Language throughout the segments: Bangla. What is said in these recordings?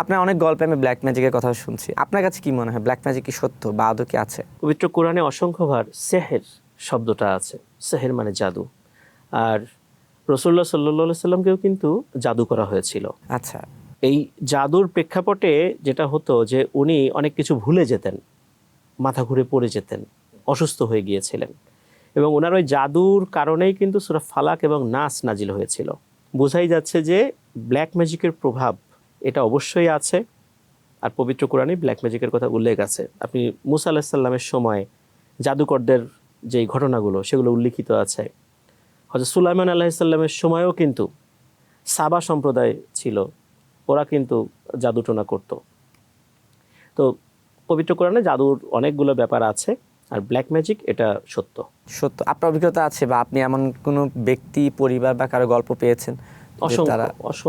আপনার অনেক গল্পে আমি ব্ল্যাক ম্যাজিকের কথা শুনছি, আপনার কাছে কি মনে হয় ব্ল্যাক ম্যাজিক কি সত্য বা আদৌ কি আছে? পবিত্র কোরআনে অসংখ্যবার সেহের শব্দটা আছে। সেহের মানে জাদু। আর রাসূলুল্লাহ সাল্লাল্লাহু আলাইহি সাল্লামকেও কিন্তু জাদু করা হয়েছিল। আচ্ছা, এই জাদুর প্রেক্ষাপটে যেটা হতো যে উনি অনেক কিছু ভুলে যেতেন, মাথা ঘুরে পড়ে যেতেন, অসুস্থ হয়ে গিয়েছিলেন, এবং ওনার ওই জাদুর কারণেই কিন্তু সূরা ফালাক এবং নাস নাজিল হয়েছিল। বোঝাই যাচ্ছে যে ব্ল্যাক ম্যাজিকের প্রভাব এটা অবশ্যই আছে। আর পবিত্র কোরআনে ব্ল্যাক ম্যাজিকের কথা উল্লেখ আছে। আপনি মুসা আলাইহিস সালামের সময় জাদুকরদের যেই ঘটনাগুলো সেগুলো উল্লিখিত আছে। হযরত সুলাইমান আলাইহিস সালামের সময়ও কিন্তু সাবা সম্প্রদায় ছিল, ওরা কিন্তু জাদুটোনা করত। তো পবিত্র কোরআনে জাদুর অনেকগুলো ব্যাপার আছে, আর ব্ল্যাক ম্যাজিক এটা সত্য। সত্য। আপনার অভিজ্ঞতা আছে বা আপনি এমন কোনো ব্যক্তি, পরিবার বা কারো গল্প পেয়েছেন যে তারা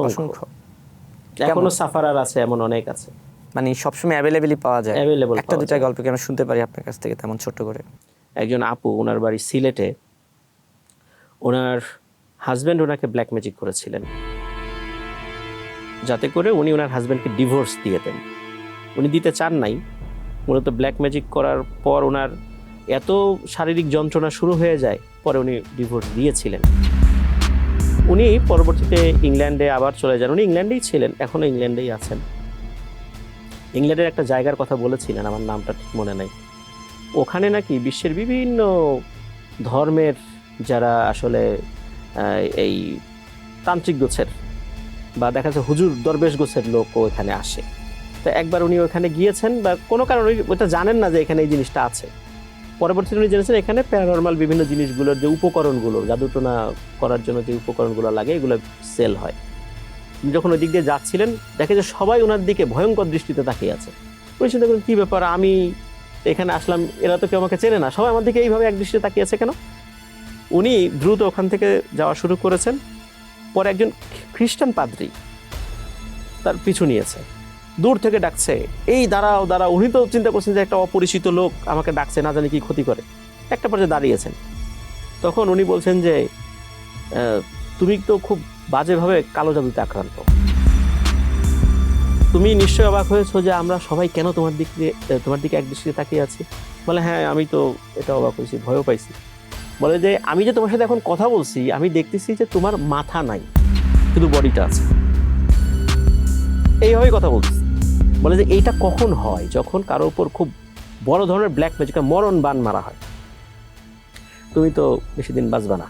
অসংখ্য এখনো সাফারার আছে, এমন অনেক আছে, মানে সবসময় অ্যাভেলেবেলই পাওয়া যায়? অ্যাভেলেবল একটা দুটা গল্প কি আমরা শুনতে পারি আপনার কাছ থেকে তেমন ছোট্ট করে? একজন আপু, ওনার বাড়ি সিলেটে, ওনার হাজব্যান্ড ওনাকে ব্ল্যাক ম্যাজিক করেছিলেন যাতে করে উনি ওনার হাজব্যান্ডকে ডিভোর্স দিয়ে দেন। উনি দিতে চান নাই, মূলত ব্ল্যাক ম্যাজিক করার পর ওনার এত শারীরিক যন্ত্রণা শুরু হয়ে যায়, পরে উনি ডিভোর্স দিয়েছিলেন। উনি পরবর্তীতে ইংল্যান্ডে আবার চলে যান। উনি ইংল্যান্ডেই ছিলেন, এখনও ইংল্যান্ডেই আছেন। ইংল্যান্ডের একটা জায়গার কথা বলেছিলেন, আমার নামটা ঠিক মনে নাই। ওখানে নাকি বিশ্বের বিভিন্ন ধর্মের যারা আসলে এই তান্ত্রিক গোছের বা দেখা যাচ্ছে হুজুর দরবেশ গোছের লোকও এখানে আসে। তো একবার উনি ওখানে গিয়েছেন, বা কোনো কারণে ওটা জানেন না যে এখানে এই জিনিসটা আছে। পরবর্তীতে উনি জেনেছেন এখানে প্যারানরমাল বিভিন্ন জিনিসগুলোর যে উপকরণগুলো, জাদুটোনা করার জন্য যে উপকরণগুলো লাগে, এগুলো সেল হয়। উনি যখন ওই দিক দিয়ে যাচ্ছিলেন, দেখে যে সবাই ওনার দিকে ভয়ঙ্কর দৃষ্টিতে তাকিয়ে আছে। উনি চিন্তা করেন, কী ব্যাপার, আমি এখানে আসলাম, এরা তো কেউ আমাকে চেনে না, সবাই আমার দিকে এইভাবে এক দৃষ্টিতে তাকিয়ে আছে কেন? উনি দ্রুত ওখান থেকে যাওয়া শুরু করেছেন। পরে একজন খ্রিস্টান পাদ্রী তার পিছু নিয়েছে, দূর থেকে ডাকছে, এই দাঁড়াও দাঁড়াও। উনি তো চিন্তা করছেন যে একটা অপরিচিত লোক আমাকে ডাকছে, না জানি কি ক্ষতি করে। একটা পর্যায়ে দাঁড়িয়েছেন, তখন উনি বলছেন যে তুমি তো খুব বাজেভাবে কালো জাদুতে আক্রান্ত। তুমি নিশ্চয়ই অবাক হয়েছো যে আমরা সবাই কেন তোমার দিকে এক দৃষ্টিতে তাকিয়ে আছি। বলে, হ্যাঁ, আমি তো এটা অবাক হয়েছি, ভয়ও পাইছি। বলে যে আমি যে তোমার সাথে এখন কথা বলছি, আমি দেখতেছি যে তোমার মাথা নাই, শুধু বডিটা আছে। এইভাবেই কথা বলছি। বলে যে এইটা কখন হয়, যখন কারোর উপর খুব বড় ধরনের ব্ল্যাক ম্যাজিক, মরণ বান মারা হয়। তুমি তো বেশি দিন বাঁচবা না,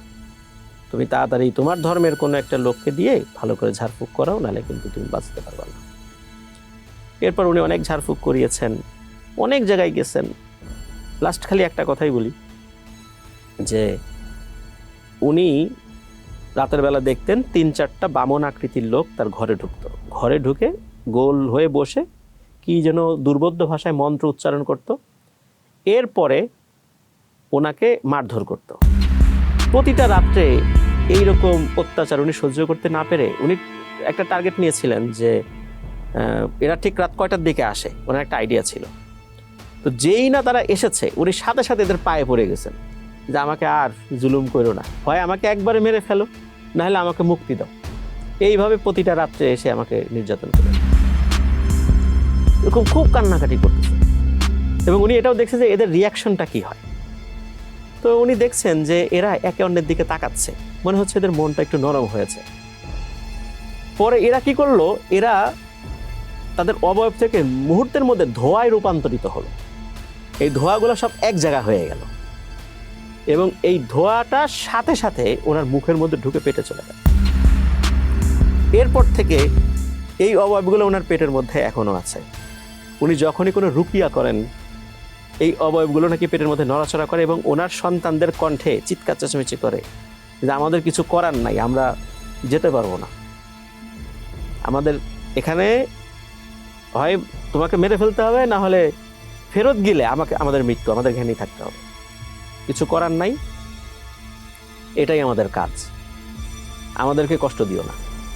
তুমি তাড়াতাড়ি তোমার ধর্মের কোনো একটা লোককে দিয়ে ভালো করে ঝাড়ফুঁক করাও, নাহলে কিন্তু তুমি বাঁচতে পারবা না। এরপর উনি অনেক ঝাড়ফুঁক করিয়েছেন, অনেক জায়গায় গেছেন। লাস্ট খালি একটা কথাই বলি, যে উনি রাতের বেলা দেখতেন 3-4টা বামন আকৃতির লোক তার ঘরে ঢুকতো। ঘরে ঢুকে গোল হয়ে বসে কি যেন দুর্বোধ্য ভাষায় মন্ত্র উচ্চারণ করত। এরপরে ওনাকে মারধর করত। প্রতিটা রাত্রে এইরকম অত্যাচার উনি সহ্য করতে না পেরে উনি একটা টার্গেট নিয়েছিলেন যে এরা ঠিক রাত কয়টার দিকে আসে, ওনার একটা আইডিয়া ছিল। তো যেই না তারা এসেছে, উনি সাথে সাথে এদের পায়ে পড়ে গেছেন যে আমাকে আর জুলুম করো না, হয় আমাকে একবারে মেরে ফেলো, নাহলে আমাকে মুক্তি দাও। এইভাবে প্রতিটা রাত্রে এসে আমাকে নির্যাতন করে, এরকম খুব কান্নাকাটি করতেছে। এবং উনি এটাও দেখছেন যে এদের রিয়াকশনটা কি হয়। তো উনি দেখছেন যে এরা একে অন্যের দিকে তাকাচ্ছে, মনে হচ্ছে এদের মনটা একটু নরম হয়েছে। পরে এরা কি করলো, এরা তাদের অবয়ব থেকে মুহূর্তের মধ্যে ধোঁয়ায় রূপান্তরিত হলো। এই ধোঁয়াগুলো সব এক জায়গা হয়ে গেল, এবং এই ধোঁয়াটা সাথে সাথে ওনার মুখের মধ্যে ঢুকে পেটে চলে গেল। এরপর থেকে এই অবয়বগুলো ওনার পেটের মধ্যে এখনো আছে। উনি যখনই কোনো রুকিয়া করেন, এই অবয়বগুলো নাকি পেটের মধ্যে নড়াচড়া করে, এবং ওনার সন্তানদের কণ্ঠে চিৎকার চেঁচামেচি করে যে আমাদের কিছু করার নাই, আমরা যেতে পারবো না, আমাদের এখানে হয় তোমাকে মেরে ফেলতে হবে, না হলে ফেরত গেলে আমাদের মৃত্যু, আমাদের ঘেনেই থাকতে হবে, কিছু করার নাই, এটাই আমাদের কাজ, আমাদেরকে কষ্ট দিও না।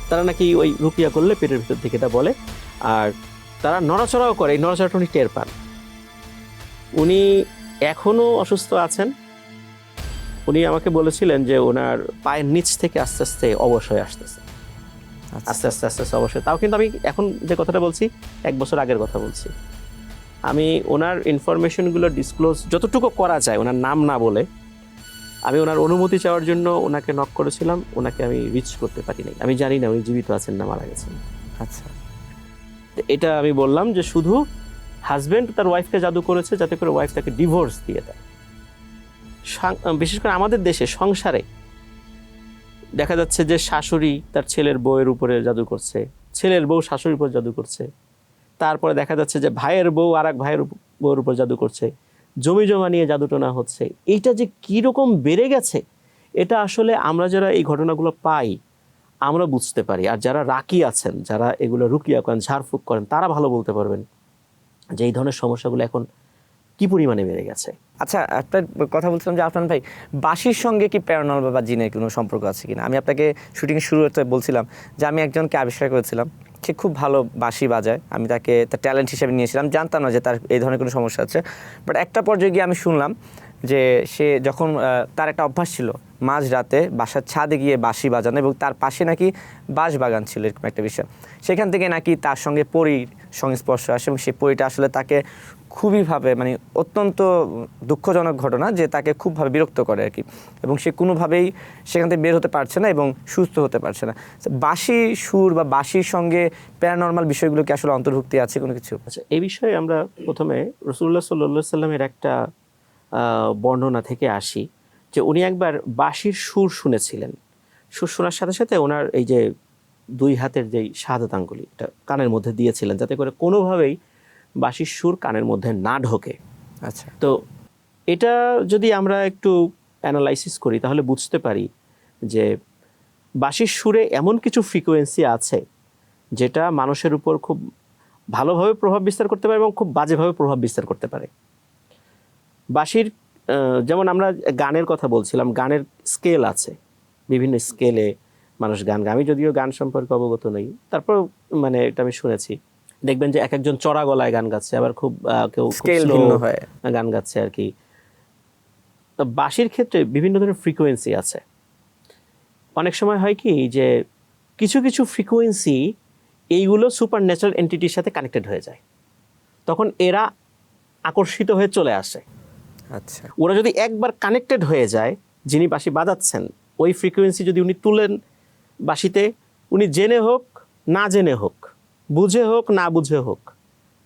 তারা নাকি ওই রুকিয়া করলে পেটের ভিতর থেকে এটা বলে, আর তারা নড়াচড়াও করে। এই নড়াচড়াটা উনি টের পান। উনি এখনও অসুস্থ আছেন। উনি আমাকে বলেছিলেন যে ওনার পায়ের নিচ থেকে আস্তে আস্তে অবশ হয়ে আসতেছে। আস্তে আস্তে আস্তে আস্তে অবশ্যই। তাও কিন্তু আমি এখন যে কথাটা বলছি 1 বছর আগের কথা বলছি। আমি ওনার ইনফরমেশনগুলো ডিসক্লোজ যতটুকু করা যায় ওনার নাম না বলে, আমি ওনার অনুমতি চাওয়ার জন্য ওনাকে নক করেছিলাম, ওনাকে আমি রিচ করতে পারি নাই। আমি জানি না উনি জীবিত আছেন না মারা গেছেন। আচ্ছা, তো এটা আমি বললাম যে শুধু হাজবেন্ড তার ওয়াইফকে জাদু করেছে যাতে করে ওয়াইফ তাকে ডিভোর্স দিয়ে দেয়। বিশেষ করে আমাদের দেশে সংসারে দেখা যাচ্ছে যে শাশুড়ি তার ছেলের বউয়ের উপরে জাদু করছে, ছেলের বউ শাশুড়ির উপর জাদু করছে, তারপরে দেখা যাচ্ছে যে ভাইয়ের বউ আর এক ভাইয়ের বউর উপর জাদু করছে, জমি জমা নিয়ে জাদুটোনা হচ্ছে। এইটা যে কীরকম বেড়ে গেছে এটা আসলে আমরা যারা এই ঘটনাগুলো পাই আমরা বুঝতে পারি। আর যারা রাকি আছেন, যারা এগুলো রুকিয়া করেন, ঝাড়ফুঁক করেন, তারা ভালো বলতে পারবেন যে এই ধরনের সমস্যাগুলো এখন কি পরিমাণে বেড়ে গেছে। আচ্ছা, একটা কথা বলছিলাম যে আফনান ভাই, বাঁশির সঙ্গে কি প্যারানর্মাল বা জিনের কোনো সম্পর্ক আছে কিনা? আমি আপনাকে শুটিং শুরুতে বলছিলাম যে আমি একজনকে আবিষ্কার করেছিলাম, সে খুব ভালো বাঁশি বাজায়, আমি তাকে তার ট্যালেন্ট হিসেবে নিয়েছিলাম, জানতাম না যে তার এই ধরনের কোনো সমস্যা আছে। বাট একটা পর্যায়ে গিয়ে আমি শুনলাম যে সে যখন তার একটা অভ্যাস ছিল মাঝ রাতে বাসার ছাদে গিয়ে বাঁশি বাজানো, এবং তার পাশে নাকি বাঁশ বাগান ছিল, এরকম একটা বিষয়। সেখান থেকে নাকি তার সঙ্গে পরীর সংস্পর্শ আসে, এবং সেই পরীটা আসলে তাকে খুবইভাবে, মানে অত্যন্ত দুঃখজনক ঘটনা যে তাকে খুবভাবে বিরক্ত করে আর কি, এবং সে কোনোভাবেই সেখান থেকে বের হতে পারছে না এবং সুস্থ হতে পারছে না। বাঁশি সুর বা বাঁশির সঙ্গে প্যারানর্মাল বিষয়গুলো কি আসলে অন্তর্ভুক্তি আছে কোনো কিছু? আচ্ছা, এই বিষয়ে আমরা প্রথমে রাসূলুল্লাহ সাল্লাল্লাহু আলাইহি সাল্লামের একটা বর্ণনা থেকে আসি যে উনি একবার বাঁশির সুর শুনেছিলেন। সুর শোনার সাথে সাথে ওনার এই যে 2 হাতের যেই শাহাদাত আঙ্গুলি এটা কানের মধ্যে দিয়েছিলেন যাতে করে কোনোভাবেই বাঁশির সুর কানের মধ্যে না ঢোকে। আচ্ছা, তো এটা যদি আমরা একটু অ্যানালাইসিস করি তাহলে বুঝতে পারি যে বাঁশির সুরে এমন কিছু ফ্রিকোয়েন্সি আছে যেটা মানুষের উপর খুব ভালোভাবে প্রভাব বিস্তার করতে পারে এবং খুব বাজেভাবে প্রভাব বিস্তার করতে পারে। বাঁশির যেমন আমরা গানের কথা বলছিলাম, গানের স্কেল আছে, বিভিন্ন স্কেলে মানুষ গান গায়। আমি যদিও গান সম্পর্কে অবগত নই, তারপর মানে এটা আমি শুনেছি। দেখবেন যে এক একজন চড়া গলায় গান গাচ্ছে, আবার খুব কেউ স্কেল ভিন্ন হয় গান গাচ্ছে আর কি। বাঁশির ক্ষেত্রে বিভিন্ন ধরনের ফ্রিকোয়েন্সি আছে। অনেক সময় হয় কি যে কিছু কিছু ফ্রিকোয়েন্সি এইগুলো সুপার ন্যাচারাল এন্টিটির সাথে কানেক্টেড হয়ে যায়, তখন এরা আকর্ষিত হয়ে চলে আসে। আচ্ছা, ওরা যদি একবার কানেক্টেড হয়ে যায়, যিনি বাঁশি বাজাচ্ছেন ওই ফ্রিকোয়েন্সি যদি উনি তুলেন বাঁশিতে, উনি জেনে হোক না জেনে হোক, বুঝে হোক না বুঝে হোক,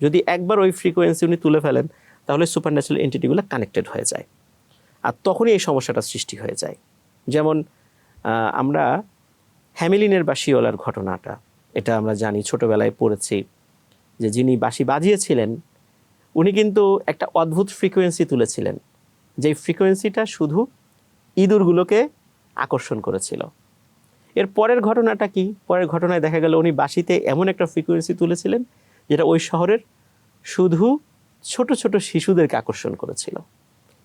যদি একবার ওই ফ্রিকোয়েন্সি উনি তুলে ফেলেন তাহলে সুপার ন্যাচারাল এন্টিটিগুলো কানেক্টেড হয়ে যায়, আর তখনই এই সমস্যাটা সৃষ্টি হয়ে যায়। যেমন আমরা হ্যামেলিনের বাঁশিওয়ালার ঘটনাটা, এটা আমরা জানি, ছোটোবেলায় পড়েছি যে যিনি বাঁশি বাজিয়েছিলেন উনি কিন্তু একটা অদ্ভুত ফ্রিকোয়েন্সি তুলেছিলেন, যেই ফ্রিকোয়েন্সিটা শুধু ইঁদুরগুলোকে আকর্ষণ করেছিল। এর পরের ঘটনাটা কি? পরের ঘটনায় দেখা গেল উনি বাঁশিতে এমন একটা ফ্রিকোয়েন্সি তুলেছিলেন যেটা ওই শহরের শুধু ছোট ছোট শিশুদেরকে আকর্ষণ করেছিল,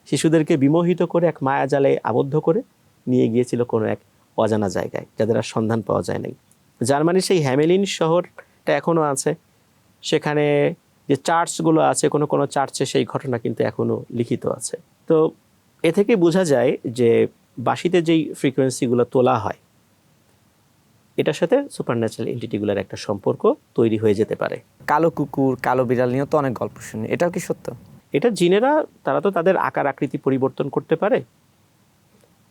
শিশুদেরকে বিমোহিত করে এক মায়াজালে আবদ্ধ করে নিয়ে গিয়েছিল কোনো এক অজানা জায়গায় যাদের আর সন্ধান পাওয়া যায় নাই। জার্মানির সেই হ্যামেলিন শহরটা এখনও আছে, সেখানে যে চার্চগুলো আছে কোনো কোনো চার্চে সেই ঘটনা কিন্তু এখনও লিখিত আছে। তো এ থেকে বোঝা যায় যে বাঁশিতে যেই ফ্রিকোয়েন্সিগুলো তোলা হয় এটার সাথে সুপারন্যাচারাল এন্টিটিগুলোর একটা সম্পর্ক তৈরি হয়ে যেতে পারে। কালো কুকুর, কালো বিড়াল নিয়েও তো অনেক গল্প শুনি, এটাও কি সত্য? এটা জিনেরা, তারা তো তাদের আকার আকৃতি পরিবর্তন করতে পারে,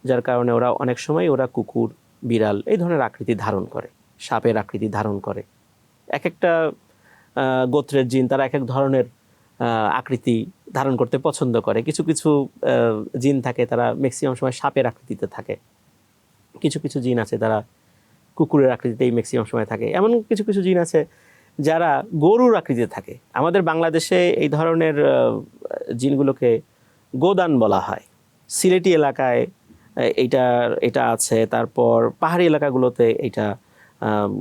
যার কারণে ওরা অনেক সময় ওরা কুকুর, বিড়াল এই ধরনের আকৃতি ধারণ করে, সাপের আকৃতি ধারণ করে। এক একটা গোত্রের জিন তারা এক এক ধরনের আকৃতি ধারণ করতে পছন্দ করে। কিছু কিছু জিন থাকে তারা ম্যাক্সিমাম সময় সাপের আকৃতিতে থাকে, কিছু কিছু জিন আছে তারা কুকুরের আকৃতিতেই ম্যাক্সিমাম সময় থাকে, এমন কিছু কিছু জিন আছে যারা গরুর আকৃতিতে থাকে। আমাদের বাংলাদেশে এই ধরনের জিনগুলোকে গোদান বলা হয়। সিলেটি এলাকায় এটা আছে, তারপর পাহাড়ি এলাকাগুলোতে এটা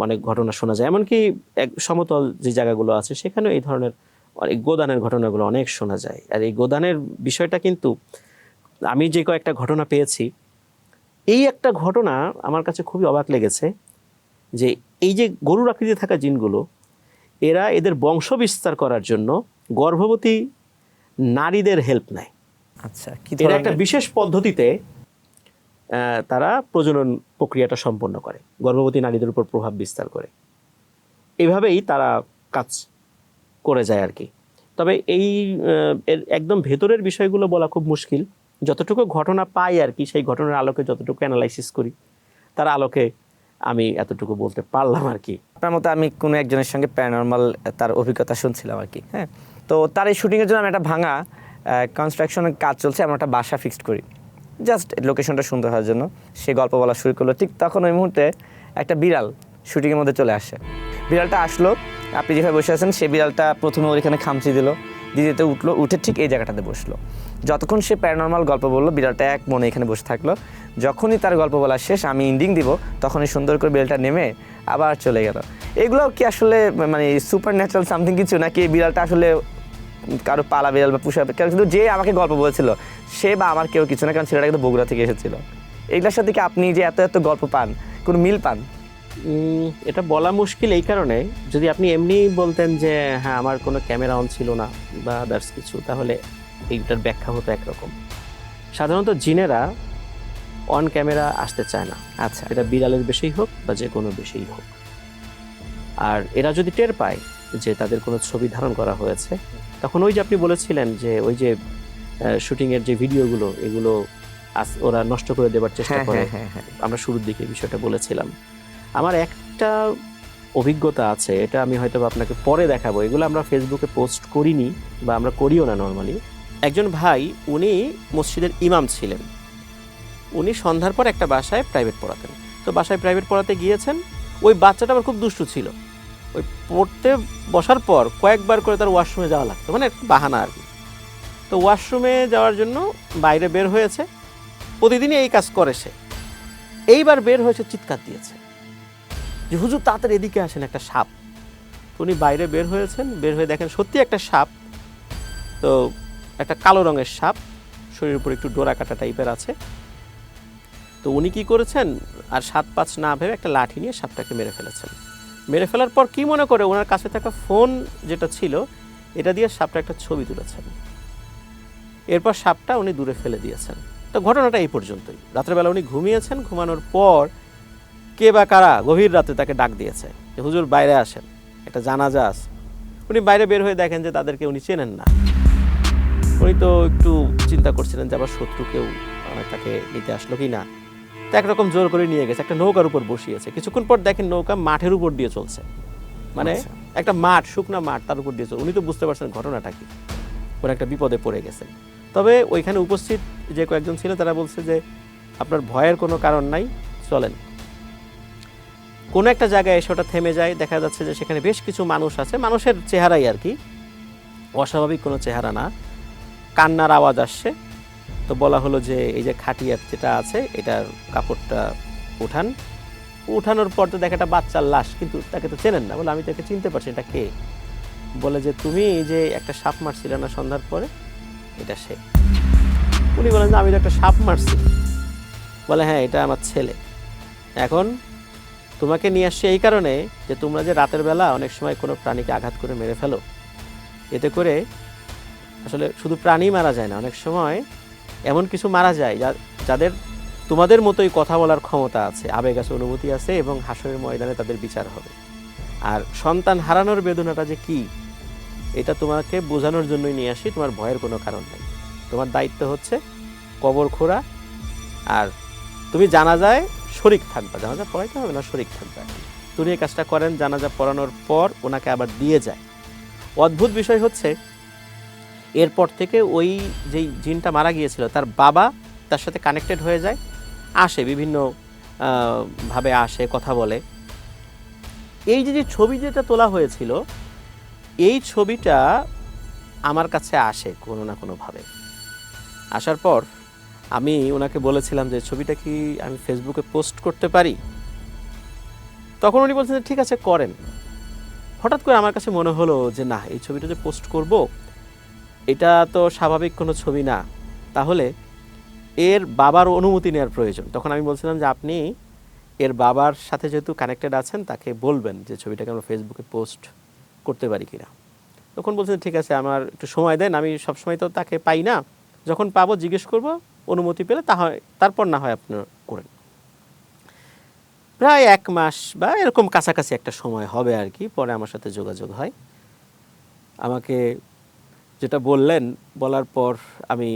অনেক ঘটনা শোনা যায়, এমনকি এক সমতল যে জায়গাগুলো আছে সেখানেও এই ধরনের অনেক গোদানের ঘটনাগুলো অনেক শোনা যায়। আর এই গোদানের বিষয়টা কিন্তু আমি যে কয়েকটা ঘটনা পেয়েছি, এই একটা ঘটনা আমার কাছে খুবই অবাক লেগেছে যে এই যে গরুর আকৃতিতে থাকা জিনগুলো, এরা এদের বংশ বিস্তার করার জন্য গর্ভবতী নারীদের হেল্প নেয়। আচ্ছা, কি এরা একটা বিশেষ পদ্ধতিতে তারা প্রজনন প্রক্রিয়াটা সম্পন্ন করে, গর্ভবতী নারীদের উপর প্রভাব বিস্তার করে। এইভাবেই তারা কাজ করে যায় আর কি। তবে এর একদম ভেতরের বিষয়গুলো বলা খুব মুশকিল। যতটুকু ঘটনা পাই আর কি, সেই ঘটনার আলোকে যতটুকু অ্যানালাইসিস করি তার আলোকে আমি এতটুকু বলতে পারলাম আর কি। আপনার মতো আমি কোনো একজনের সঙ্গে প্যারানর্মাল তার অভিজ্ঞতা শুনছিলাম আর কি। হ্যাঁ, তো তার এই শুটিংয়ের জন্য আমি একটা ভাঙা কনস্ট্রাকশনের কাজ চলছে, আমরা একটা বাসা ফিক্সড করি জাস্ট লোকেশনটা সুন্দর হওয়ার জন্য। সে গল্প বলা শুরু করলো, ঠিক তখন ওই মুহূর্তে একটা বিড়াল শুটিংয়ের মধ্যে চলে আসে। বিড়ালটা আসলো, আপনি যেভাবে বসে আছেন সেই বিড়ালটা প্রথমে ওর এখানে খামচি দিল, দ্বিতীয়তে উঠলো, উঠে ঠিক এই জায়গাটাতে বসলো। যতক্ষণ সে প্যারানর্মাল গল্প বললো বিড়ালটা এক মনে এখানে বসে থাকলো। যখনই তার গল্প বলা শেষ, আমি ইন্ডিং দিব, তখনই সুন্দর করে বিড়ালটা নেমে আবার চলে গেল। এগুলো কি আসলে মানে সুপার ন্যাচারাল সামথিং কিছু, নাকি এই বিড়ালটা আসলে কারো পালা বিড়াল বা পুষা? কিন্তু যে আমাকে গল্প বলেছিল সে বা আমার কেউ কিছু না, কারণ ছেলেটা কিন্তু বগুড়া থেকে এসেছিল। এগুলোর সাথে কি আপনি যে এত এত গল্প পান, কোনো মিল পান? এটা বলা মুশকিল এই কারণে, যদি আপনি এমনি বলতেন যে হ্যাঁ আমার কোনো ক্যামেরা অন ছিল না বা আদার্স কিছু, তাহলে এইটার ব্যাখ্যা হতো একরকম। সাধারণত জিনেরা অন ক্যামেরা আসতে চায় না। আচ্ছা, এটা বিড়ালের বেশি হোক বা যে কোনো বেশি হোক। আর এরা যদি টের পায় যে তাদের কোনো ছবি ধারণ করা হয়েছে, তখন ওই যে আপনি বলেছিলেন যে ওই যে শুটিংয়ের যে ভিডিওগুলো, এগুলো ওরা নষ্ট করে দেবার চেষ্টা করে। আমরা শুরুর দিকে বিষয়টা বলেছিলাম। আমার একটা অভিজ্ঞতা আছে, এটা আমি হয়তো আপনাকে পরে দেখাবো। এগুলো আমরা ফেসবুকে পোস্ট করিনি বা আমরা করিও না নর্মালি। একজন ভাই, উনি মসজিদের ইমাম ছিলেন। উনি সন্ধ্যার পর একটা বাসায় প্রাইভেট পড়াতেন। তো বাসায় প্রাইভেট পড়াতে গিয়েছেন, ওই বাচ্চাটা আবার খুব দুষ্টু ছিল। ওই পড়তে বসার পর কয়েকবার করে তার ওয়াশরুমে যাওয়া লাগতো, মানে একটা বাহানা আর কি। তো ওয়াশরুমে যাওয়ার জন্য বাইরে বের হয়েছে, প্রতিদিনই এই কাজ করে সে। এইবার বের হয়েছে, চিৎকার দিয়েছে যে হুজুর তাড়াতাড়ি এদিকে আসেন, একটা সাপ। উনি বাইরে বের হয়েছেন, বের হয়ে দেখেন সত্যি একটা সাপ। তো একটা কালো রঙের সাপ, শরীরের উপর একটু ডোরা কাটা টাইপের আছে। তো উনি কি করেছেন, আর 7-5 না ভেবে একটা লাঠি নিয়ে সাপটাকে মেরে ফেলেছেন। মেরে ফেলার পর কি মনে করে ওনার কাছে থাকা ফোন যেটা ছিল, এটা দিয়ে সাপটা একটা ছবি তুলেছেন। এরপর সাপটা উনি দূরে ফেলে দিয়েছেন। তো ঘটনাটা এই পর্যন্তই। রাত্রেবেলা উনি ঘুমিয়েছেন, ঘুমানোর পর কে বা কারা গভীর রাতে তাকে ডাক দিয়েছে যে হুজুর বাইরে আসেন, একটা জানাজা আছে। উনি বাইরে বের হয়ে দেখেন যে তাদেরকে উনি চেনেন না। উনি তো একটু চিন্তা করছিলেন যে আবার শত্রু কেউ তাকে নিতে আসলো কি না। তো একরকম জোর করে নিয়ে গেছে, একটা নৌকার উপর বসিয়েছে। কিছুক্ষণ পর দেখেন নৌকা মাঠের উপর দিয়ে চলছে, মানে একটা মাঠ, শুকনা মাঠ, তার উপর দিয়ে চলছে। উনি তো বুঝতে পারছেন ঘটনাটা কি, ওরা একটা বিপদে পড়ে গেছেন। তবে ওইখানে উপস্থিত যে কয়েকজন ছিল তারা বলছে যে আপনার ভয়ের কোনো কারণ নাই, চলেন। কোনো একটা জায়গায় এসে ওটা থেমে যায়, দেখা যাচ্ছে যে সেখানে বেশ কিছু মানুষ আছে। মানুষের চেহারাই আর কি, অস্বাভাবিক কোনো চেহারা না। কান্নার আওয়াজ আসছে। তো বলা হলো যে এই যে খাটিয়ার যেটা আছে এটার কাপড়টা উঠান। উঠানোর পর তো দেখে একটা বাচ্চার লাশ, কিন্তু তাকে তো চেনেন না। বলে আমি তাকে চিনতে পারছি, এটা কে? বলে যে তুমি যে একটা সাপ মারছিলে না সন্ধ্যার পরে, এটা সে। উনি বলেন যে আমি তো একটা সাপ মারছি। বলে হ্যাঁ, এটা আমার ছেলে। এখন তোমাকে নিয়ে আসছে এই কারণে যে তোমরা যে রাতের বেলা অনেক সময় কোনো প্রাণীকে আঘাত করে মেরে ফেলো, এতে করে আসলে শুধু প্রাণী মারা যায় না, অনেক সময় এমন কিছু মারা যায় যাদের তোমাদের মতোই কথা বলার ক্ষমতা আছে, আবেগ আছে, অনুভূতি আছে, এবং হাসরের ময়দানে তাদের বিচার হবে। আর সন্তান হারানোর বেদনাটা যে কি, এটা তোমাকে বোঝানোর জন্যই নিয়ে আসি। তোমার ভয়ের কোনো কারণ নেই। তোমার দায়িত্ব হচ্ছে কবর খোঁড়া, আর তুমি জানাজায় শরীক থাকবা। জানাজা পড়াইতে হবে না, শরীক থাকবে। তুমি এই কাজটা করেন। জানাজা পড়ানোর পর ওনাকে আবার দিয়ে যায়। অদ্ভুত বিষয় হচ্ছে, এরপর থেকে ওই যেই জিনটা মারা গিয়েছিল তার বাবা তার সাথে কানেক্টেড হয়ে যায়, আসে বিভিন্ন ভাবে আসে, কথা বলে। এই যে ছবি যেটা তোলা হয়েছিল, এই ছবিটা আমার কাছে আসে কোনো না কোনোভাবে। আসার পর আমি ওনাকে বলেছিলাম যে ছবিটা কি আমি ফেসবুকে পোস্ট করতে পারি? তখন উনি বলছেন ঠিক আছে করেন। হঠাৎ করে আমার কাছে মনে হলো যে না, এই ছবিটা যে পোস্ট করব, এটা তো স্বাভাবিক কোনো ছবি না, তাহলে এর বাবার অনুমতি নেওয়ার প্রয়োজন। তখন আমি বলছিলাম যে আপনি এর বাবার সাথে যেহেতু কানেক্টেড আছেন, তাকে বলবেন যে ছবিটাকে আমরা ফেসবুকে পোস্ট করতে পারি কিনা। তখন বলছেন ঠিক আছে, আমার একটু সময় দেন, আমি সবসময় তো তাকে পাই না, যখন পাবো জিজ্ঞেস করব, অনুমতি পেলে তারপর না হয় আপনি করেন। প্রায় 1 মাস বা এরকম কাছাকাছি একটা সময় হবে আর কি, পরে আমার সাথে যোগাযোগ হয়। আমাকে যেটা বলার পর আমি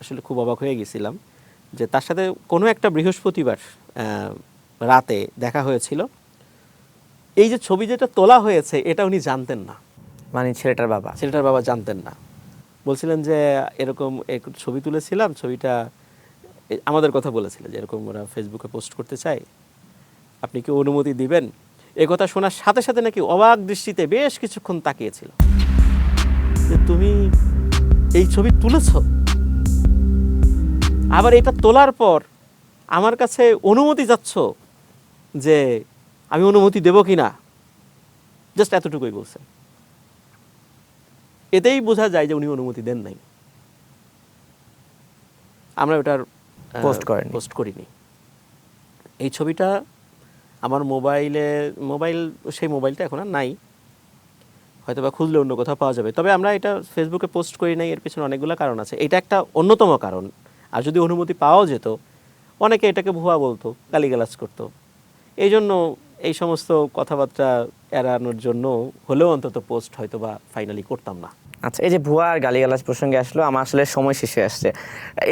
আসলে খুব অবাক হয়ে গেছিলাম যে তার সাথে কোনো একটা বৃহস্পতিবার রাতে দেখা হয়েছিল। এই যে ছবি যেটা তোলা হয়েছে এটা উনি জানতেন না, মানে ছেলেটার বাবা জানতেন না। বলছিলেন যে এরকম এক ছবি তুলেছিলাম, ছবিটা আমাদের কথা বলেছিলেন যে এরকম ওরা ফেসবুকে পোস্ট করতে চায়, আপনি কি অনুমতি দিবেন? এই কথা শোনার সাথে সাথে নাকি অবাক দৃষ্টিতে বেশ কিছুক্ষণ তাকিয়েছিল যে তুমি এই ছবি তুলেছ, আবার এটা তোলার পর আমার কাছে অনুমতি চাচ্ছ যে আমি অনুমতি দেব কিনা, জাস্ট এতটুকুই বলছেন। এতেই বোঝা যায় যে উনি অনুমতি দেন নাই। আমরা ওটার পোস্ট করিনি। এই ছবিটা আমার সেই মোবাইলটা এখন আর নাই, হয়তো বা খুঁজলে অন্য কোথাও পাওয়া যাবে। তবে আমরা এটা ফেসবুকে পোস্ট করি নাই, এর পিছনে অনেকগুলো কারণ আছে, এটা একটা অন্যতম কারণ। আর যদি অনুমতি পাওয়াও যেত, অনেকে এটাকে ভুয়া বলতো, গালিগালাজ করতো। এই জন্য এই সমস্ত কথাবার্তা এড়ানোর জন্য হলেও অন্তত পোস্ট হয়তো বা ফাইনালি করতাম না। আচ্ছা, এই যে ভুয়া আর গালিগালাজ প্রসঙ্গে আসলো, আমার আসলে সময় শেষে আসছে।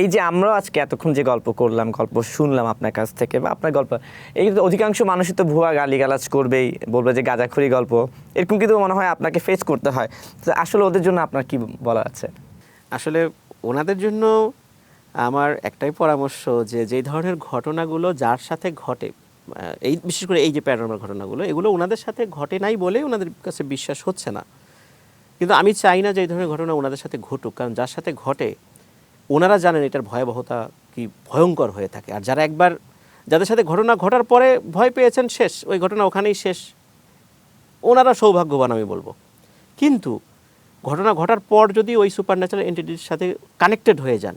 এই যে আমরা আজকে এতক্ষণ যে গল্প করলাম, গল্প শুনলাম আপনার কাছ থেকে বা আপনার গল্প, এই অধিকাংশ মানুষই তো ভুয়া গালিগালাজ করবেই, বলবে যে গাঁজাখুরি গল্প, এরকম কিন্তু মনে হয় আপনাকে ফেস করতে হয়। তো আসলে ওদের জন্য আপনার কি বলার আছে? আসলে ওনাদের জন্য আমার একটাই পরামর্শ যে যেই ধরনের ঘটনাগুলো যার সাথে ঘটে, এই বিশেষ করে এই যে প্যারানর্মাল ঘটনাগুলো, এগুলো ওনাদের সাথে ঘটে নাই বলেই ওনাদের কাছে বিশ্বাস হচ্ছে না। কিন্তু আমি চাই না যে এই ধরনের ঘটনা ওনাদের সাথে ঘটুক, কারণ যার সাথে ঘটে ওনারা জানেন এটার ভয়াবহতা কি ভয়ঙ্কর হয়ে থাকে। আর যাদের সাথে ঘটনা ঘটার পরে ভয় পেয়েছেন, শেষ, ওই ঘটনা ওখানেই শেষ, ওনারা সৌভাগ্যবান আমি বলবো। কিন্তু ঘটনা ঘটার পর যদি ওই সুপারন্যাচারাল এন্টিটির সাথে কানেক্টেড হয়ে যান,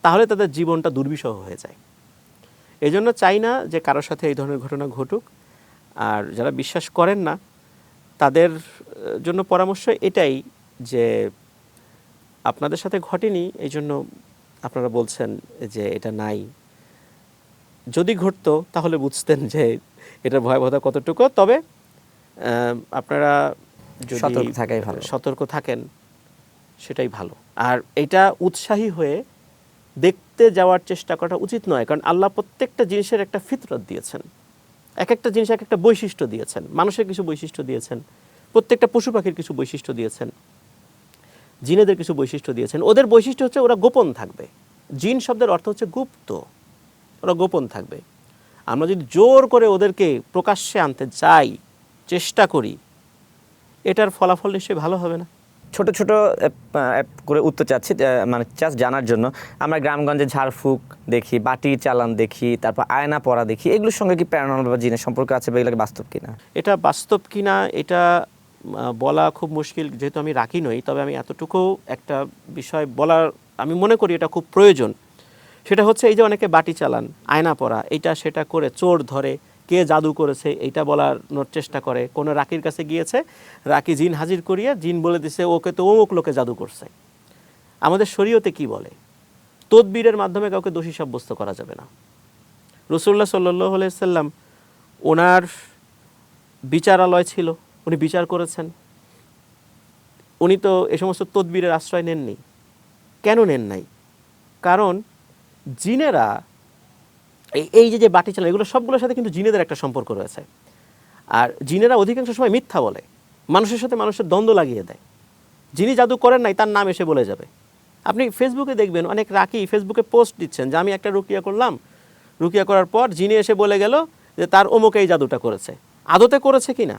তাহলে তাদের জীবনটা দুর্বিষহ হয়ে যায়। এই জন্য চাই না যে কারোর সাথে এই ধরনের ঘটনা ঘটুক। আর যারা বিশ্বাস করেন না তাদের জন্য পরামর্শ এটাই যে আপনাদের সাথে ঘটেনি, এই জন্য আপনারা বলছেন যে এটা নাই। যদি ঘটতো তাহলে বুঝতেন যে এটার ভয়াবহতা কতটুকু। তবে আপনারা যদি সতর্ক থাকেন সেটাই ভালো। আর এটা উৎসাহী হয়ে দেখতে যাওয়ার চেষ্টা করাটা উচিত নয়, কারণ আল্লাহ প্রত্যেকটা জিনিসের একটা ফিতরত দিয়েছেন, এক একটা জিনিস এক একটা বৈশিষ্ট্য দিয়েছেন। মানুষের কিছু বৈশিষ্ট্য দিয়েছেন, প্রত্যেকটা পশু পাখির কিছু বৈশিষ্ট্য দিয়েছেন, জিনেদের কিছু বৈশিষ্ট্য দিয়েছেন। ওদের বৈশিষ্ট্য হচ্ছে ওরা গোপন থাকবে। জিন শব্দের অর্থ হচ্ছে গুপ্ত, ওরা গোপন থাকবে। আমরা যদি জোর করে ওদেরকে প্রকাশ্যে আনতে চাই, চেষ্টা করি, এটার ফলাফল নিশ্চয়ই ভালো হবে না। ছোট ছোট করে উত্তর চাচ্ছি, মানে জাস্ট জানার জন্য। আমরা গ্রামগঞ্জে ঝাড়ফুঁক দেখি, বাটি চালান দেখি, তারপর আয়না পড়া দেখি, এগুলোর সঙ্গে কি প্যারানর্মাল বা জিনের সম্পর্ক আছে বা এগুলো বাস্তব কিনা? এটা বাস্তব কিনা এটা বলা খুব মুশকিল, যেহেতু আমি রাখি নই। তবে আমি এতটুকু একটা বিষয় বলার আমি মনে করি এটা খুব প্রয়োজন। সেটা হচ্ছে এই যে অনেকে বাটি চালান, আয়না পড়া, এইটা সেটা করে চোর ধরে, কে জাদু করেছে এইটা বলানোর চেষ্টা করে। কোনো রাকির কাছে গিয়েছে, রাকি জিন হাজির করিয়া জিন বলে দিছে ওকে তো অমুক লোকে জাদু করছে। আমাদের শরীয়তে কি বলে? তদবিরের মাধ্যমে কাউকে দোষী সাব্যস্ত করা যাবে না। রাসূলুল্লাহ সাল্লাল্লাহু আলাইহি সাল্লাম ওনার বিচারালয় ছিল, উনি বিচার করেছেন। উনি তো এ সমস্ত তদবিরের আশ্রয় নেননি। কেন নেন নাই? কারণ জিনেরা এই যে বাটি চালান, এগুলো সবগুলোর সাথে কিন্তু জিনেদের একটা সম্পর্ক রয়েছে। আর জিনেরা অধিকাংশ সময় মিথ্যা বলে, মানুষের সাথে মানুষের দ্বন্দ্ব লাগিয়ে দেয়। যিনি জাদু করেন নাই তার নাম এসে বলে যাবে। আপনি ফেসবুকে দেখবেন অনেক রাকি ফেসবুকে পোস্ট দিচ্ছেন যে আমি একটা রুকিয়া করলাম, রুকিয়া করার পর যিনি এসে বলে গেল যে তার অমুক এই জাদুটা করেছে। আদতে করেছে কিনা,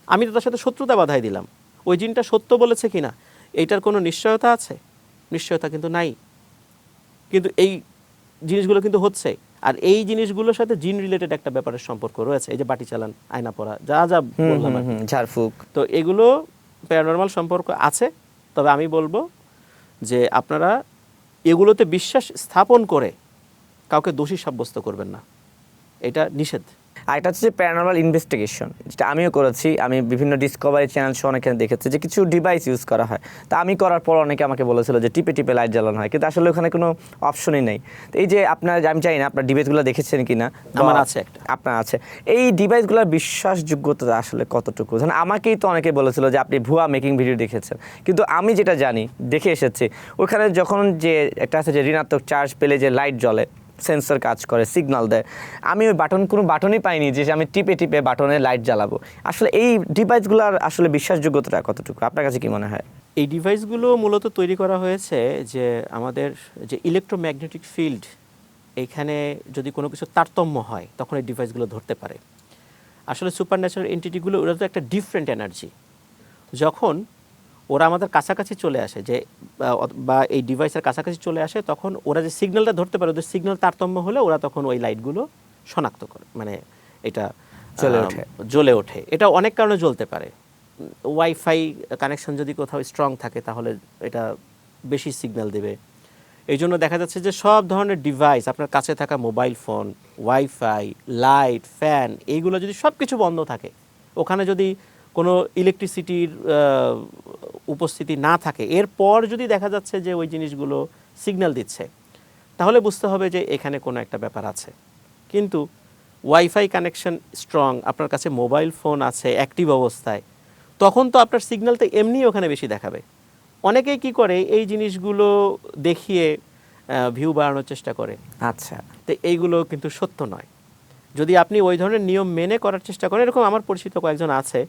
আমি তো তার সাথে শত্রুতা বাধাই দিলাম, ওই জিনটা সত্য বলেছে কিনা, এইটার কোনো নিশ্চয়তা আছে? নিশ্চয়তা কিন্তু নাই। কিন্তু এই জিনিসগুলো কিন্তু হচ্ছে। আর এই জিনিসগুলোর সাথে জিন রিলেটেড একটা ব্যাপারের সম্পর্ক রয়েছে। এই যে বাটি চালান, আয়না পড়া, যা যা বললাম, ঝাড়ফুঁক, তো এগুলো প্যারানর্মাল সম্পর্ক আছে। তবে আমি বলবো যে আপনারা এগুলোতে বিশ্বাস স্থাপন করে কাউকে দোষী সাব্যস্ত করবেন না, এটা নিষেধ। আর এটা হচ্ছে প্যারানর্মাল ইনভেস্টিগেশন, যেটা আমিও করেছি। আমি বিভিন্ন ডিসকভারি চ্যানেল সহ অনেকে দেখেছি যে কিছু ডিভাইস ইউজ করা হয়। তা আমি করার পর অনেকে আমাকে বলেছিল যে টিপে টিপে লাইট জ্বালানো হয়, কিন্তু আসলে ওখানে কোনো অপশনই নেই। তো এই যে আপনার, আমি জানি না আপনার ডিভাইসগুলো দেখেছেন কিনা, আমার আছে একটা। আপনার আছে, এই ডিভাইসগুলোর বিশ্বাসযোগ্যতা আসলে কতটুকু? মানে আমাকেই তো অনেকে বলেছিল যে আপনি ভুয়া মেকিং ভিডিও দেখেছেন, কিন্তু আমি যেটা জানি, দেখে এসেছি, ওখানে যখন যে একটা আছে যে ঋণাত্মক চার্জ পেলে যে লাইট জ্বলে, সেন্সর কাজ করে, সিগন্যাল দেয়, আমি ওই কোনো বাটনই পাইনি যে আমি টিপে টিপে বাটনে লাইট জ্বালাবো। আসলে এই ডিভাইসগুলোর আসলে বিশ্বাসযোগ্যতাটা কতটুকু আপনার কাছে কি মনে হয়? এই ডিভাইসগুলো মূলত তৈরি করা হয়েছে যে আমাদের যে ইলেকট্রোম্যাগনেটিক ফিল্ড, এইখানে যদি কোনো কিছু তারতম্য হয় তখন এই ডিভাইসগুলো ধরতে পারে। আসলে সুপার ন্যাচারাল এন্টিটিগুলো, ওরা তো একটা ডিফারেন্ট এনার্জি। যখন ওরা আমাদের কাছাকাছি চলে আসে, যে বা এই ডিভাইসের কাছাকাছি চলে আসে, তখন ওরা যে সিগন্যালটা ধরতে পারে, ওদের সিগন্যাল তারতম্য হলে ওরা তখন ওই লাইটগুলো শনাক্ত করে, মানে এটা জ্বলে ওঠে। এটা অনেক কারণে জ্বলতে পারে। ওয়াইফাই কানেকশন যদি কোথাও স্ট্রং থাকে তাহলে এটা বেশি সিগন্যাল দেবে। এই জন্য দেখা যাচ্ছে যে সব ধরনের ডিভাইস, আপনার কাছে থাকা mobile phone, wifi, light, fan, এইগুলো যদি সব কিছু বন্ধ থাকে, ওখানে যদি কোনো ইলেকট্রিসিটির উপস্থিতি না থাকে, এরপর যদি দেখা যাচ্ছে যে ওই জিনিসগুলো সিগন্যাল দিচ্ছে, তাহলে বুঝতে হবে যে এখানে কোনো একটা ব্যাপার আছে। কিন্তু ওয়াইফাই কানেকশন স্ট্রং, আপনার কাছে মোবাইল ফোন আছে অ্যাক্টিভ অবস্থায়, তখন তো আপনার সিগন্যালটা এমনি ওখানে বেশি দেখাবে। অনেকেই কি করে, এই জিনিসগুলো দেখিয়ে ভিউ বাড়ানোর চেষ্টা করে। আচ্ছা, তো এইগুলো কিন্তু সত্য নয়। যদি আপনি ওই ধরনের নিয়ম মেনে করার চেষ্টা করেন, এরকম আমার পরিচিত কয়েকজন আছে,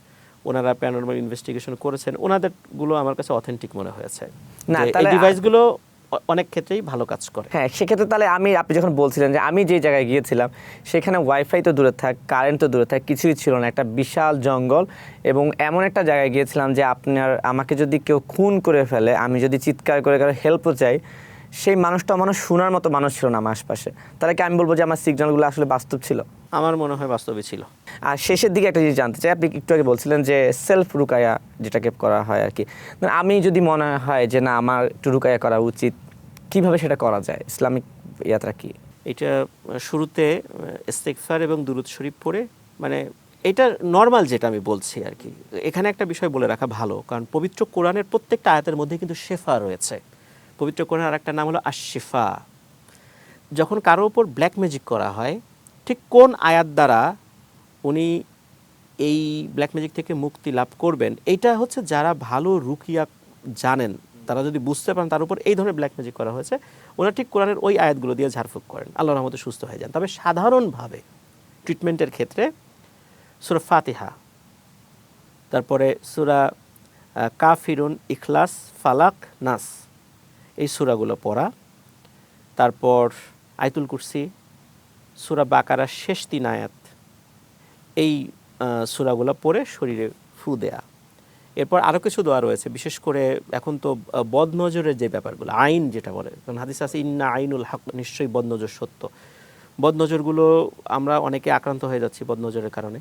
ওনারা প্যারানর্মাল ইনভেস্টিগেশন করেছেন, ওনাদেরগুলো আমার কাছে অথেন্টিক মনে হয়েছে। না, এই তাহলে ডিভাইসগুলো অনেক ক্ষেত্রেই ভালো কাজ করে। হ্যাঁ, সেক্ষেত্রে তাহলে আপনি যখন বলছিলেন যে আমি যে জায়গায় গিয়েছিলাম সেখানে ওয়াইফাই তো দূরে থাক, কারেন্ট তো দূরে থাক, কিছুই ছিল না, একটা বিশাল জঙ্গল, এবং এমন একটা জায়গায় গিয়েছিলাম যে আমাকে যদি কেউ খুন করে ফেলে, আমি যদি চিৎকার করে কারো হেল্পও চাই, সেই মানুষটা শোনার মতো মানুষ ছিল না আমার আশপাশে। তাহলে কি আমি বলবো যে আমার সিগন্যালগুলো আসলে বাস্তব ছিল? আমার মনে হয় বাস্তবে ছিল। আর শেষের দিকে একটা জিনিস জানতে চাই, আপনি একটু আগে বলছিলেন যে সেলফ রুকায়া যেটাকে করা হয় আর কি, আমি যদি মনে হয় যে না আমার একটু রুকায়া করা উচিত, কিভাবে সেটা করা যায়? ইসলামিক ইয়াত্রা কি? এটা শুরুতে ইস্তেগফার এবং দুরূদ শরীফ পড়ে, মানে এটা নর্মাল যেটা আমি বলছি আর কি। এখানে একটা বিষয় বলে রাখা ভালো, কারণ পবিত্র কোরআনের প্রত্যেকটা আয়াতের মধ্যে কিন্তু শেফা রয়েছে। পবিত্র কোরআনের আরেকটা নাম হলো আশ-শিফা। যখন কারো উপর ব্ল্যাক ম্যাজিক করা হয়, ঠিক কোন আয়াত দ্বারা উনি এই ব্ল্যাক ম্যাজিক থেকে মুক্তি লাভ করবেন, এইটা হচ্ছে যারা ভালো রুকিয়া জানেন, তারা যদি বুঝতে পারেন তার উপর এই ধরনের ব্ল্যাক ম্যাজিক করা হয়েছে, ওনারা ঠিক কোরআনের ওই আয়াতগুলো দিয়ে ঝাড়ফুঁক করেন, আল্লাহর রহমতে সুস্থ হয়ে যান। তবে সাধারণভাবে ট্রিটমেন্টের ক্ষেত্রে সূরা ফাতিহা, তারপরে সূরা কাফিরুন, ইখলাস, ফালাক, নাস, এই সূরাগুলো পড়া, তারপর আয়াতুল কুরসি, সূরা বাকারার শেষ 3 আয়াত, এই সূরাগুলো পড়ে শরীরে ফু দেয়া। এরপর আরও কিছু দোয়া রয়েছে, বিশেষ করে এখন তো বদনজরের যে ব্যাপারগুলো, আইন যেটা বলে, কারণ হাদিস আছে ইন্না আইনুল হক, নিশ্চয়ই বদনজর সত্য। বদনজরগুলো আমরা অনেকে আক্রান্ত হয়ে যাচ্ছি বদনজরের কারণে।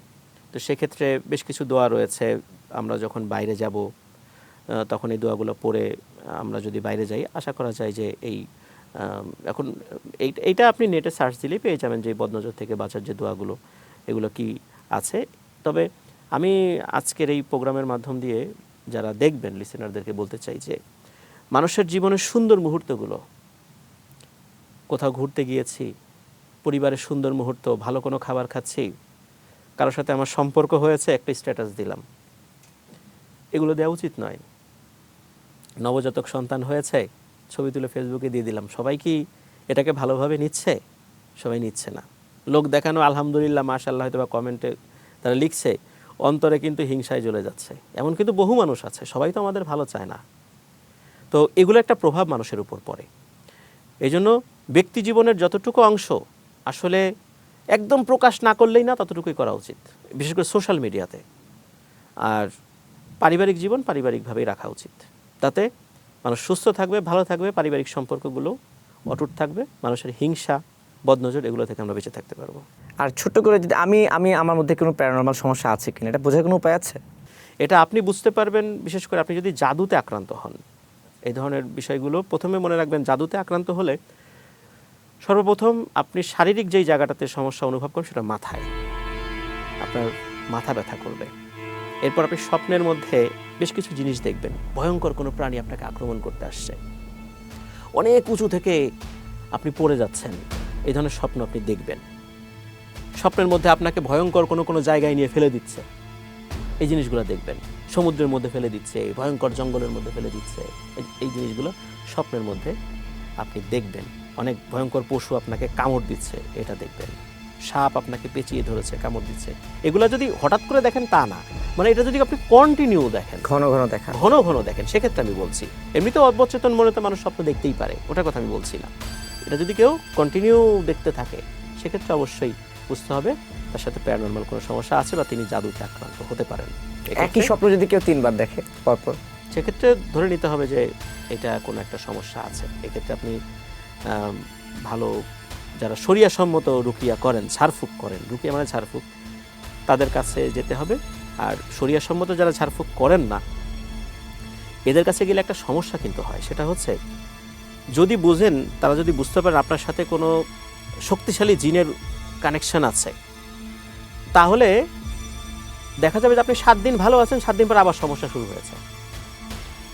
তো সেক্ষেত্রে বেশ কিছু দোয়া রয়েছে, আমরা যখন বাইরে যাব তখন এই দোয়াগুলো পড়ে আমরা যদি বাইরে যাই, আশা করা যায় যে এখন এইটা আপনি নেটে সার্চ দিলেই পেয়ে যাবেন যে বদনজর থেকে বাঁচার যে দোয়াগুলো, এগুলো কি আছে। তবে আমি আজকের এই প্রোগ্রামের মাধ্যম দিয়ে যারা দেখবেন, লিসেনারদেরকে বলতে চাই যে মানুষের জীবনের সুন্দর মুহূর্তগুলো, কোথাও ঘুরতে গিয়েছি, পরিবারের সুন্দর মুহূর্ত, ভালো কোনো খাবার খাচ্ছি, কারোর সাথে আমার সম্পর্ক হয়েছে, একটা স্ট্যাটাস দিলাম, এগুলো দেওয়া উচিত নয়। নবজাতক সন্তান হয়েছে, ছবি তুলে ফেসবুকে দিয়ে দিলাম, সবাই কি এটাকে ভালোভাবে নিচ্ছে? সবাই নিচ্ছে না। লোক দেখানো আলহামদুলিল্লাহ, মাশাআল্লাহ হয়তো বা কমেন্টে তারা লিখছে, অন্তরে কিন্তু হিংসায় জ্বলে যাচ্ছে। এমন কিন্তু বহু মানুষ আছে, সবাই তো আমাদের ভালো চায় না। তো এগুলো একটা প্রভাব মানুষের উপর পড়ে। এই জন্য ব্যক্তি জীবনের যতটুকু অংশ আসলে একদম প্রকাশ না করলেই না, ততটুকুই করা উচিত, বিশেষ করে সোশ্যাল মিডিয়াতে। আর পারিবারিক জীবন পারিবারিকভাবেই রাখা উচিত, তাতে মানুষ সুস্থ থাকবে, ভালো থাকবে, পারিবারিক সম্পর্কগুলো অটুট থাকবে, মানুষের হিংসা, বদনজর, এগুলো থেকে আমরা বেঁচে থাকতে পারবো। আর ছোট্ট করে যদি আমি আমার মধ্যে কোনো প্যারানর্মাল সমস্যা আছে কিনা এটা বোঝার কোনো উপায় আছে? এটা আপনি বুঝতে পারবেন বিশেষ করে আপনি যদি জাদুতে আক্রান্ত হন। এই ধরনের বিষয়গুলো প্রথমে মনে রাখবেন, জাদুতে আক্রান্ত হলে সর্বপ্রথম আপনি শারীরিক যেই জায়গাটাতে সমস্যা অনুভব করেন সেটা মাথায়। আপনার মাথা ব্যথা করবে। এরপর আপনি স্বপ্নের মধ্যে বেশ কিছু জিনিস দেখবেন, ভয়ঙ্কর কোনো প্রাণী আপনাকে আক্রমণ করতে আসছে, অনেক উঁচু থেকে আপনি পড়ে যাচ্ছেন, এই ধরনের স্বপ্ন আপনি দেখবেন। স্বপ্নের মধ্যে আপনাকে ভয়ঙ্কর কোনো জায়গায় নিয়ে ফেলে দিচ্ছে, এই জিনিসগুলো দেখবেন। সমুদ্রের মধ্যে ফেলে দিচ্ছে, ভয়ঙ্কর জঙ্গলের মধ্যে ফেলে দিচ্ছে, এই জিনিসগুলো স্বপ্নের মধ্যে আপনি দেখবেন। অনেক ভয়ঙ্কর পশু আপনাকে কামড় দিচ্ছে, এটা দেখবেন। সাপ আপনাকে পেঁচিয়ে ধরেছে, কামড় দিচ্ছে। এগুলো যদি হঠাৎ করে দেখেন তা না, মানে এটা যদি আপনি কন্টিনিউ দেখেন, ঘন ঘন দেখা, সেক্ষেত্রে আমি বলছি। এমনিতে অবচেতন মনে তো মানুষ স্বপ্ন দেখতেই পারে, ওটার কথা আমি বলছি না। এটা যদি কেউ কন্টিনিউ দেখতে থাকে, সেক্ষেত্রে অবশ্যই বুঝতে হবে তার সাথে প্যারানরমাল কোনো সমস্যা আছে বা তিনি জাদুতে আক্রান্ত হতে পারেন। একই স্বপ্ন যদি কেউ 3 বার দেখে পরপর, সেক্ষেত্রে ধরে নিতে হবে যে এটা কোনো একটা সমস্যা আছে। এক্ষেত্রে আপনি ভালো যারা শরিয়াসম্মত রুকিয়া করেন, ঝাড়ফুঁক করেন, রুকিয়া মানে ঝাড়ফুঁক, তাদের কাছে যেতে হবে। আর শরিয়াসম্মত যারা ঝাড়ফুঁক করেন না, এদের কাছে গেলে একটা সমস্যা কিন্তু হয়। সেটা হচ্ছে, যদি বুঝেন, তারা যদি বুঝতে পারেন আপনার সাথে কোনো শক্তিশালী জিনের কানেকশন আছে, তাহলে দেখা যাবে যে আপনি 7 দিন ভালো আছেন, 7 দিন পর আবার সমস্যা শুরু হয়েছে।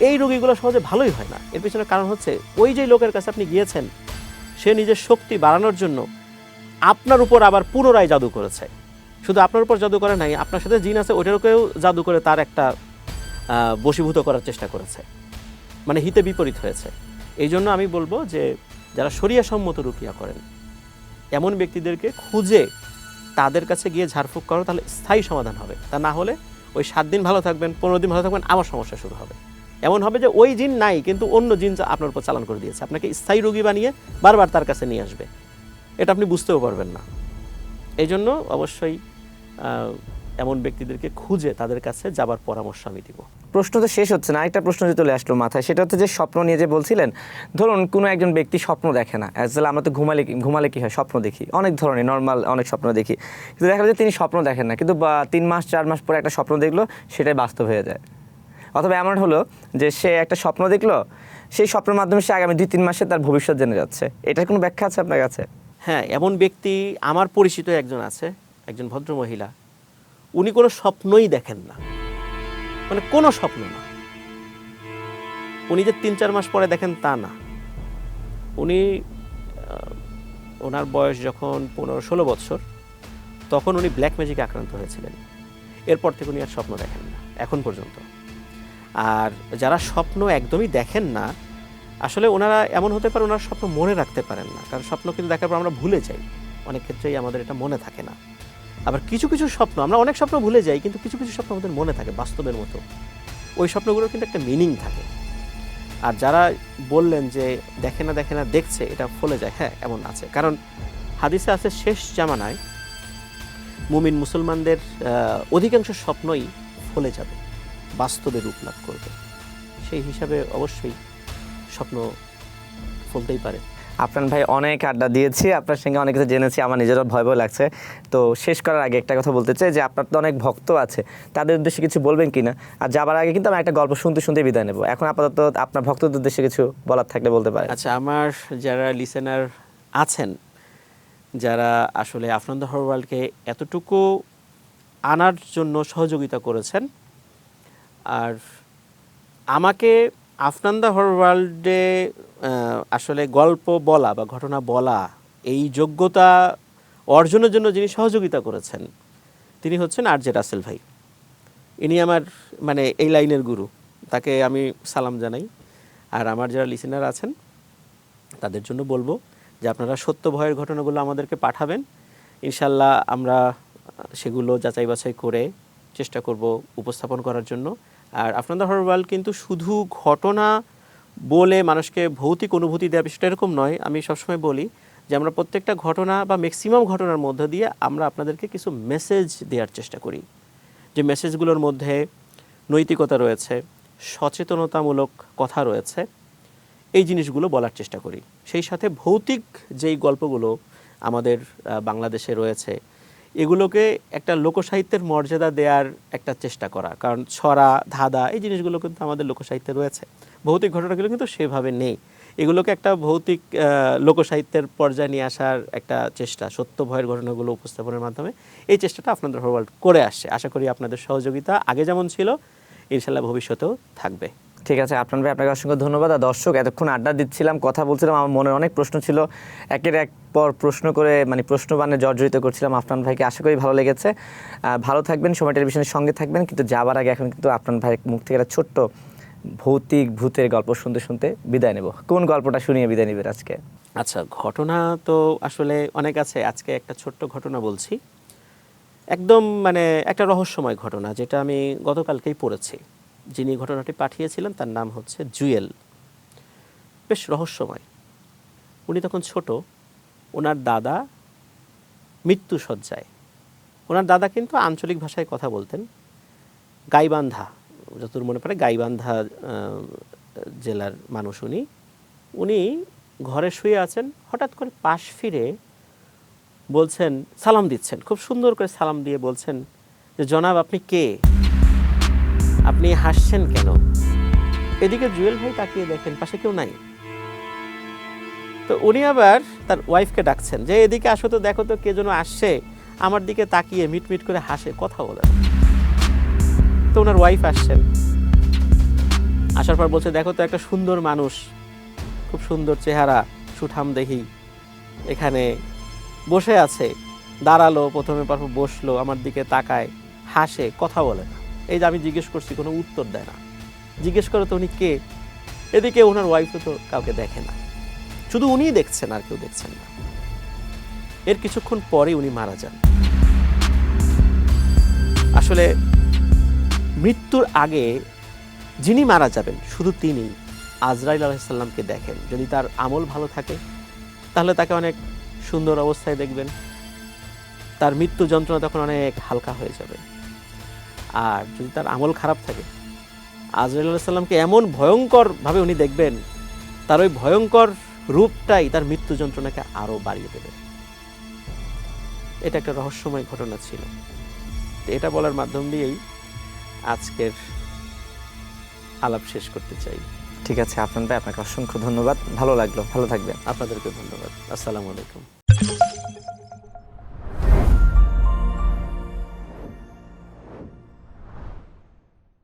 এই রোগীগুলো সহজে ভালোই হয় না। এর পিছনে কারণ হচ্ছে, ওই যে লোকের কাছে আপনি গিয়েছেন, সে নিজের শক্তি বাড়ানোর জন্য আপনার উপর আবার পুনরায় জাদু করেছে। শুধু আপনার উপর জাদু করে নাই, আপনার সাথে জিন আছে ওটারকেও জাদু করে তার একটা বশীভূত করার চেষ্টা করেছে, মানে হিতে বিপরীত হয়েছে। এই জন্য আমি বলবো যে যারা শরিয়াসম্মত রুকিয়া করেন, এমন ব্যক্তিদেরকে খুঁজে তাদের কাছে গিয়ে ঝাড়ফুঁক করো, তাহলে স্থায়ী সমাধান হবে। তা না হলে ওই 7 দিন ভালো থাকবেন, 15 দিন ভালো থাকবেন, আবার সমস্যা শুরু হবে। এমন হবে যে ওই জিন নাই, কিন্তু অন্য জিন আপনার উপর চালান করে দিয়েছে, আপনাকে স্থায়ী রোগী বানিয়ে বারবার তার কাছে নিয়ে আসবে। এটা আপনি বুঝতেও পারবেন না। এই জন্য অবশ্যই এমন ব্যক্তিদেরকে খুঁজে তাদের কাছে যাবার পরামর্শ আমি দিব। প্রশ্ন তো শেষ হচ্ছে না, আরেকটা প্রশ্ন যে চলে আসলো মাথায়, সেটা হচ্ছে যে স্বপ্ন নিয়ে যে বলছিলেন, ধরুন কোনো একজন ব্যক্তি স্বপ্ন দেখে না, অ্যাকচুয়ালি আমরা তো ঘুমালে কি হয়, স্বপ্ন দেখি, অনেক ধরনের নর্মাল অনেক স্বপ্ন দেখি, কিন্তু দেখা যায় তিনি স্বপ্ন দেখেন না, কিন্তু 3 মাস 4 মাস পরে একটা স্বপ্ন দেখলো, সেটাই বাস্তব হয়ে যায়। অথবা এমন হলো যে সে একটা স্বপ্ন দেখলো, সেই স্বপ্নের মাধ্যমে সে আগামী 2-3 মাসে তার ভবিষ্যৎ জেনে যাচ্ছে। এটার কোনো ব্যাখ্যা আছে আপনার কাছে? হ্যাঁ, এমন ব্যক্তি আমার পরিচিত একজন আছে, একজন ভদ্র মহিলা। উনি কোনো স্বপ্নই দেখেন না, মানে কোনো স্বপ্ন না। উনি যে 3-4 মাস পরে দেখেন তা না। উনি ওনার বয়স যখন 15-16 বছর, তখন উনি ব্ল্যাক ম্যাজিকে আক্রান্ত হয়েছিলেন। এরপর থেকে উনি আর স্বপ্ন দেখেন না এখন পর্যন্ত। আর যারা স্বপ্ন একদমই দেখেন না, আসলে ওনারা এমন হতে পারে ওনারা স্বপ্ন মনে রাখতে পারেন না, কারণ স্বপ্ন কিন্তু দেখার পর আমরা ভুলে যাই, অনেক ক্ষেত্রেই আমাদের এটা মনে থাকে না। আবার কিছু কিছু স্বপ্ন, আমরা অনেক স্বপ্ন ভুলে যাই, কিন্তু কিছু কিছু স্বপ্ন আমাদের মনে থাকে বাস্তবের মতো। ওই স্বপ্নগুলোর কিন্তু একটা মিনিং থাকে। আর যারা বললেন যে দেখে না দেখছে, এটা ফলে যায়, হ্যাঁ এমন আছে। কারণ হাদিসে আছে শেষ জামানায় মুমিন মুসলমানদের অধিকাংশ স্বপ্নই ফলে যাবে, বাস্তবে রূপ লাভ করবে। সেই হিসাবে অবশ্যই স্বপ্ন ফলতেই পারে। আপনার ভাই অনেক আড্ডা দিয়েছি, আপনার সঙ্গে অনেক কিছু জেনেছি, আমার নিজেরও ভয় লাগছে। তো শেষ করার আগে একটা কথা বলতে চাই যে আপনার তো অনেক ভক্ত আছে, তাদের উদ্দেশ্যে কিছু বলবেন কিনা? আর যাবার আগে কিন্তু আমি একটা গল্প শুনতে বিদায় নেব। এখন আপাতত আপনার ভক্তদের উদ্দেশ্যে কিছু বলার থাকলে বলতে পারেন। আচ্ছা, আমার যারা লিসেনার আছেন, যারা আসলে আফনান দ্য হরর ওয়ার্ল্ডকে এতটুকু আনার জন্য সহযোগিতা করেছেন, আর আমাকে আফনান দ্য হরর ওয়ার্ল্ডে আসলে গল্প বলা বা ঘটনা বলা, এই যোগ্যতা অর্জনের জন্য যিনি সহযোগিতা করেছেন, তিনি হচ্ছেন RJ রাসেল ভাই। ইনি আমার মানে এই লাইনের গুরু, তাকে আমি সালাম জানাই। আর আমার যারা লিসেনার আছেন, তাদের জন্য বলবো যে আপনারা সত্য ভয়ের ঘটনাগুলো আমাদেরকে পাঠাবেন। ইনশাল্লাহ আমরা সেগুলো যাচাই বাছাই করে চেষ্টা করব উপস্থাপন করার জন্য। আর আফনান দ্য হরর ওয়ার্ল্ড কিন্তু শুধু ঘটনা বলে মানুষকে ভৌতিক অনুভূতি দেওয়া, বিষয়টা এরকম নয়। আমি সবসময় বলি যে আমরা প্রত্যেকটা ঘটনা বা ম্যাক্সিমাম ঘটনার মধ্যে দিয়ে আমরা আপনাদেরকে কিছু মেসেজ দেওয়ার চেষ্টা করি, যে মেসেজগুলোর মধ্যে নৈতিকতা রয়েছে, সচেতনতামূলক কথা রয়েছে, এই জিনিসগুলো বলার চেষ্টা করি। সেই সাথে ভৌতিক যেই গল্পগুলো আমাদের বাংলাদেশে রয়েছে, এগুলোকে একটা লোকসাহিত্যের মর্যাদা দেওয়ার একটা চেষ্টা করা। কারণ ছড়া, ধাঁধা, এই জিনিসগুলো কিন্তু আমাদের লোকসাহিত্যে রয়েছে, ভৌতিক ঘটনাগুলো কিন্তু সেভাবে নেই। এগুলোকে একটা ভৌতিক লোকসাহিত্যের পর্যায়ে নিয়ে আসার একটা চেষ্টা, সত্য ভয়ের ঘটনাগুলো উপস্থাপনের মাধ্যমে এই চেষ্টাটা আপনাদের ওয়ার্ল্ড করে আসছে। আশা করি আপনাদের সহযোগিতা আগে যেমন ছিল ইনশাল্লাহ ভবিষ্যতেও থাকবে। ঠিক আছে আপনার ভাই, আপনাকে অসংখ্য ধন্যবাদ। আর দর্শক, এতক্ষণ আড্ডা দিচ্ছিলাম, কথা বলছিলাম, আমার মনে অনেক প্রশ্ন ছিল, একের এক পর প্রশ্ন করে মানে প্রশ্নবাণে জর্জরিত করছিলাম আফনান ভাইকে। আশা করি ভালো লেগেছে। ভালো থাকবেন, সময় টেলিভিশনের সঙ্গে থাকবেন। কিন্তু যাবার আগে এখন কিন্তু আফনান ভাইয়ের মুখ থেকে একটা ছোট্ট ভৌতিক ভূতের গল্প শুনতে শুনতে বিদায় নেব। কোন গল্পটা শুনিয়ে বিদায় নেবেন আজকে? আচ্ছা, ঘটনা তো আসলে অনেক আছে, আজকে একটা ছোট্ট ঘটনা বলছি। একদম মানে একটা রহস্যময় ঘটনা, যেটা আমি গতকালকেই পড়েছি। যিনি ঘটনাটি পাঠিয়েছিলেন তার নাম হচ্ছে জুয়েল। বেশ রহস্যময়। উনি তখন ছোট, ওনার দাদা মৃত্যুশয্যায়। ওনার দাদা কিন্তু আঞ্চলিক ভাষায় কথা বলতেন। গাইবান্ধা, যতদূর মনে পড়ে গাইবান্ধা জেলার মানুষ উনি। উনি ঘরে শুয়ে আছেন, হঠাৎ করে পাশ ফিরে বলছেন, সালাম দিচ্ছেন, খুব সুন্দর করে সালাম দিয়ে বলছেন যে জনাব আপনি কে, আপনি হাসছেন কেন? এদিকে জুয়েল ভাই তাকিয়ে দেখেন পাশে কেউ নাই। তো উনি আবার তার ওয়াইফকে ডাকছেন যে এদিকে আসো তো, দেখো তো কে যেন আসছে, আমার দিকে তাকিয়ে মিটমিট করে হাসে, কথা বলে। তো ওনার ওয়াইফ আসছেন, আসার পর বলছে দেখো তো একটা সুন্দর মানুষ, খুব সুন্দর চেহারা, সুঠাম দেহি, এখানে বসে আছে। দাঁড়ালো প্রথমে, পর বসলো, আমার দিকে তাকায়, হাসে, কথা বলে না। এই যে আমি জিজ্ঞেস করছি কোনো উত্তর দেয় না। জিজ্ঞেস করো তো উনি কে। এদিকে ওনার ওয়াইফও তো কাউকে দেখে না, শুধু উনিই দেখছেন, আর কেউ দেখছেন না। এর কিছুক্ষণ পরে উনি মারা যান। আসলে মৃত্যুর আগে যিনি মারা যাবেন শুধু তিনি আজরাইল আলাইহিস সালামকে দেখেন। যদি তার আমল ভালো থাকে তাহলে তাকে অনেক সুন্দর অবস্থায় দেখবেন, তার মৃত্যু যন্ত্রণা তখন অনেক হালকা হয়ে যাবে। আর যদি তার আমল খারাপ থাকে, আজরাইল আলাইহিস সালামকে এমন ভয়ঙ্করভাবে উনি দেখবেন, তার ওই ভয়ঙ্কর রূপটাই তার মৃত্যু যন্ত্রণাকে আরও বাড়িয়ে দেবে। এটা একটা রহস্যময় ঘটনা ছিল। তো এটা বলার মাধ্যম দিয়েই আজকের আলাপ শেষ করতে চাই। ঠিক আছে আপনার ভাই, আপনাকে অসংখ্য ধন্যবাদ। ভালো লাগলো, ভালো থাকবেন। আপনাদেরকে ধন্যবাদ। আসসালামু আলাইকুম।